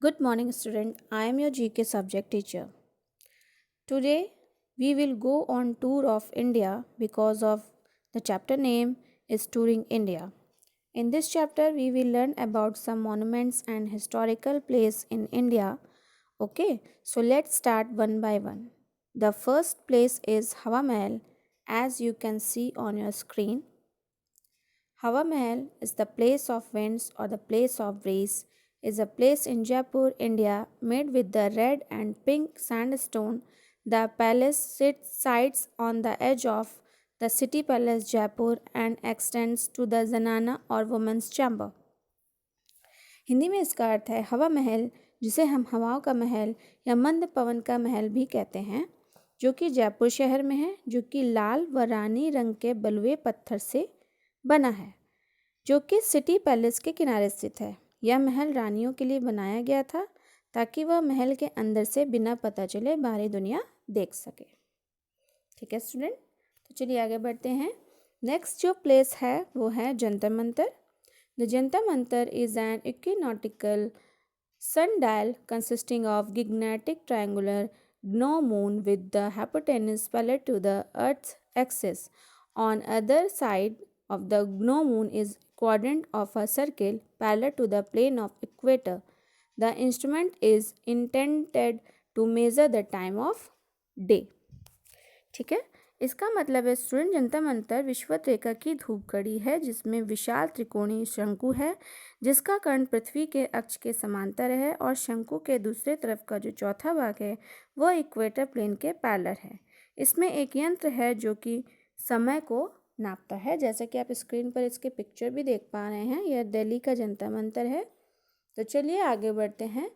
Good morning, student. I am your GK subject teacher. Today, we will go on tour of India because of the chapter name is Touring India. In this chapter, we will learn about some monuments and historical place in India. Okay, so let's start one by one. The first place is Hawa Mahal, as you can see on your screen. Hawa Mahal is the place of winds or the place of breeze, is a place in Jaipur, India, made with the red and pink sandstone. The palace sites on the edge of the city palace Jaipur and extends to the Zanana or women's chamber. Hindi में इसका अर्थ है हवा महल, जिसे हम हवाओं का महल या मंद पवन का महल भी कहते हैं, जो कि जयपुर शहर में है, जो कि लाल व रानी रंग के बलुए पत्थर से बना है, जो कि सिटी पैलेस के किनारे स्थित है। यह महल रानियों के लिए बनाया गया था ताकि वह महल के अंदर से बिना पता चले बाहरी दुनिया देख सके। ठीक है स्टूडेंट, तो चलिए आगे बढ़ते हैं। नेक्स्ट जो प्लेस है वो है Jantar Mantar. The Jantar Mantar is an equinoctial sundial consisting of gigantic triangular gnomon moon with the hypotenuse parallel to the Earth's axis. On other side of the gnomon moon is quadrant of a circle parallel to the plane of equator. The instrument is intended to measure the time of day. ठीक है, इसका मतलब है student Jantar Mantar विश्वत रेखा की धूप घड़ी है जिसमें विशाल त्रिकोणीय शंकु है जिसका कर्ण पृथ्वी के अक्ष के समांतर है और शंकु के दूसरे तरफ का जो चौथा भाग है वह इक्वेटर प्लेन के पैरेलल है। इसमें एक यंत्र है जो कि समय को नापता है, जैसा कि आप स्क्रीन पर इसके पिक्चर भी देख पा रहे हैं। यह दिल्ली का जंतर मंतर है। तो चलिए आगे बढ़ते हैं।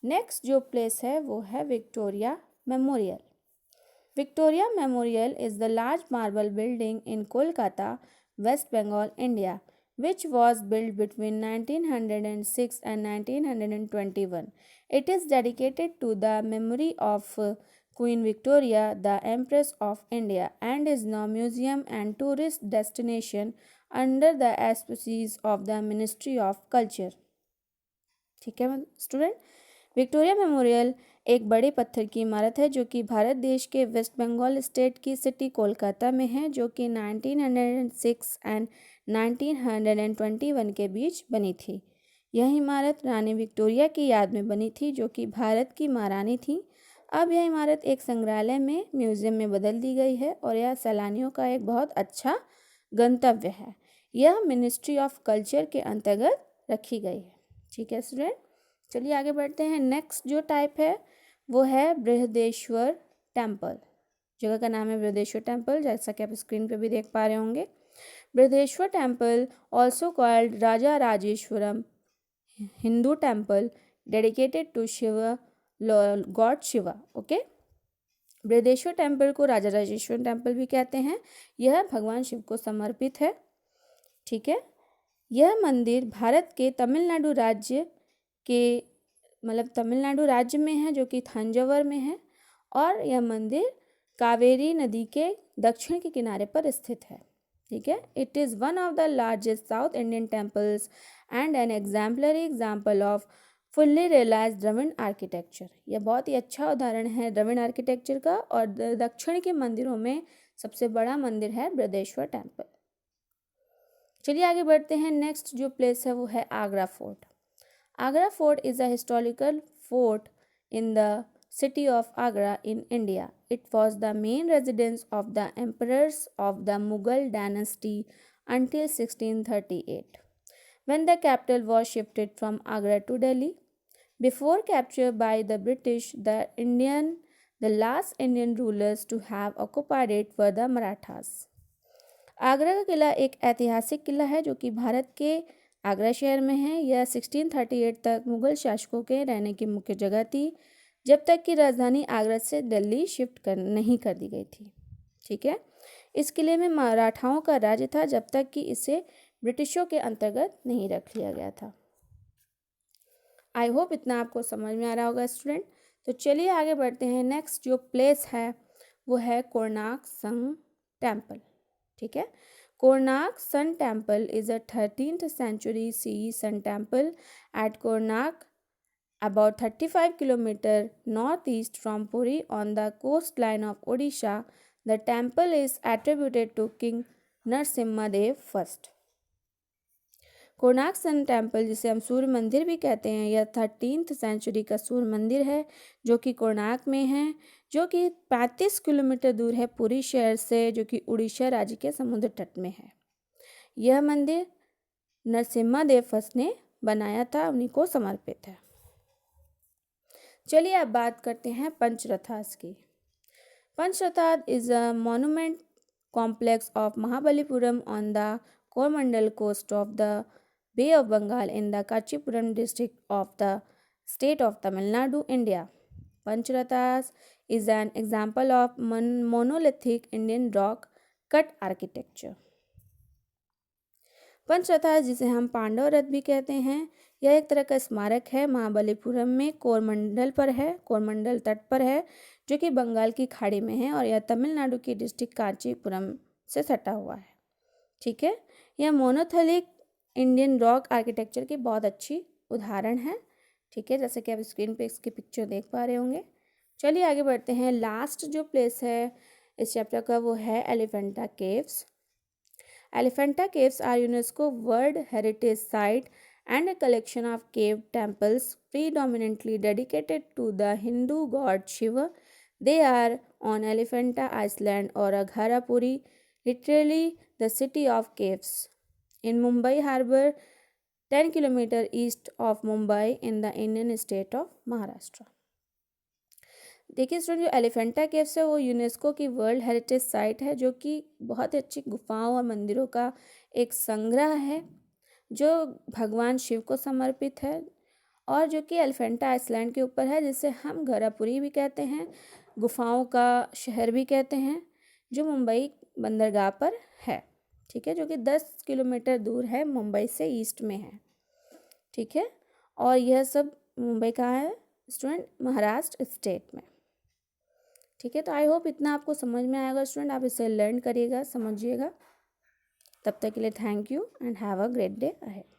नेक्स्ट जो प्लेस है वो है Victoria memorial. Victoria Memorial is the large marble building in Kolkata, West Bengal, India, which was built between 1906 and 1921. It is dedicated to the memory of Queen Victoria, the Empress of India, and is now museum and tourist destination under the auspices of the Ministry of Culture. ठीक है student, Victoria memorial एक बड़े पत्थर की इमारत है जो कि भारत देश के वेस्ट बंगाल स्टेट की सिटी कोलकाता में है, जो कि 1906 एंड 1921 के बीच बनी थी। यह इमारत रानी विक्टोरिया की याद में बनी थी, जो कि भारत की महारानी थी। अब यह इमारत एक संग्रहालय में म्यूजियम में बदल दी गई है और यह सैलानियों का एक बहुत अच्छा गंतव्य है। यह मिनिस्ट्री ऑफ कल्चर के अंतर्गत रखी गई है। ठीक है स्टूडेंट, चलिए आगे बढ़ते हैं। नेक्स्ट जो टाइप है वो है बृहदेश्वर टेम्पल। जगह का नाम है बृहदेश्वर टेम्पल, जैसा कि आप स्क्रीन पे भी देख पा रहे होंगे। Brihadeeswara temple also called Raja Rajeswaram Hindu temple dedicated to Shiva god Shiva. Okay, Brihadeeswara temple को राजा राजेश्वर टेम्पल भी कहते हैं। यह भगवान शिव को समर्पित है। ठीक है, यह मंदिर भारत के तमिलनाडु राज्य के तमिलनाडु राज्य में है, जो कि थंजावुर में है, और यह मंदिर कावेरी नदी के दक्षिण के किनारे पर स्थित है। ठीक है, it is one of the largest south Indian temples and an exemplary example of fully realised Dravida architecture. यह बहुत ही अच्छा उदाहरण है द्रविड़ आर्किटेक्चर का, और दक्षिण के मंदिरों में सबसे बड़ा मंदिर है बृहदेश्वर टेम्पल। चलिए आगे बढ़ते हैं। नेक्स्ट जो प्लेस है वो है Agra fort. Agra Fort is a historical fort in the city of Agra in India. It was the main residence of the emperors of the Mughal dynasty until 1638, when the capital was shifted from Agra to Delhi. Before capture by the British, the last Indian rulers to have occupied it were the Marathas. Agra का किला एक ऐतिहासिक किला है जो कि भारत के आगरा शहर में है। यह 1638 तक मुगल शासकों के रहने की मुख्य जगह थी, जब तक कि राजधानी आगरा से दिल्ली शिफ्ट नहीं कर दी गई थी। ठीक है, इस किले में मराठाओं का राज्य था जब तक कि इसे ब्रिटिशों के अंतर्गत नहीं रख लिया गया था। आई होप इतना आपको समझ में आ रहा होगा स्टूडेंट। तो चलिए आगे बढ़ते हैं। नेक्स्ट जो प्लेस है वो है कोणार्क सन टेम्पल। ठीक है, Konark Sun Temple is a 13th century CE sun temple at Konark About 35 kilometers northeast from Puri on the coastline of Odisha, the temple is attributed to King Narasimha Dev first. Konark sun temple, जिसे हम सूर्य मंदिर भी कहते हैं, यह 13th century का सूर्य मंदिर है जो कि कोणार्क में है, जो कि 35 किलोमीटर दूर है पुरी शहर से, जो कि उड़ीसा राज्य के समुद्र तट में है। यह मंदिर नरसिम्हा देव फर्स्ट ने बनाया था, उन्हीं को समर्पित है। चलिए अब बात करते हैं पंचरथास की। Pancharathas is a monument complex of Mahabalipuram on the Coromandel coast of the Bay of Bengal in the Kachipuram district of the state of Tamil Nadu, India. Pancharathas is an example of monolithic Indian rock cut architecture. पंचरथास, जिसे हम पांडव रथ भी कहते हैं, यह एक तरह का स्मारक है, महाबलीपुरम में कोरमंडल पर है, कोरमंडल तट पर है, जो कि बंगाल की खाड़ी में है और यह तमिलनाडु की डिस्ट्रिक्ट कांचीपुरम से सटा हुआ है। ठीक है, यह मोनोथेलिक इंडियन रॉक आर्किटेक्चर की बहुत अच्छी उदाहरण है। ठीक है, जैसे कि आप स्क्रीन पे इसकी पिक्चर देख पा रहे होंगे। चलिए आगे बढ़ते हैं। लास्ट जो प्लेस है इस चैप्टर का वो है Elephanta caves. Elephanta caves are UNESCO world heritage site and a collection of cave temples predominantly dedicated to the Hindu god Shiva. They are on Elephanta Island or Agharapuri, literally the city of caves, in Mumbai Harbour, 10 km east of Mumbai in the Indian state of Maharashtra. देखिए student, जो Elephanta caves है वो UNESCO की world heritage site है, जो कि बहुत ही अच्छी गुफाओं और मंदिरों का एक संग्रह है जो भगवान शिव को समर्पित है और जो कि एलिफेंटा आइसलैंड के ऊपर है, जिसे हम घरापुरी भी कहते हैं, गुफाओं का शहर भी कहते हैं, जो मुंबई बंदरगाह पर है। ठीक है, जो कि 10 किलोमीटर दूर है, मुंबई से ईस्ट में है। ठीक है, और यह सब मुंबई कहाँ है स्टूडेंट? महाराष्ट्र स्टेट में। ठीक है, तो आई होप इतना आपको समझ में आएगा स्टूडेंट, आप इसे लर्न करिएगा, समझिएगा। तब तक के लिए thank you and have a great day ahead.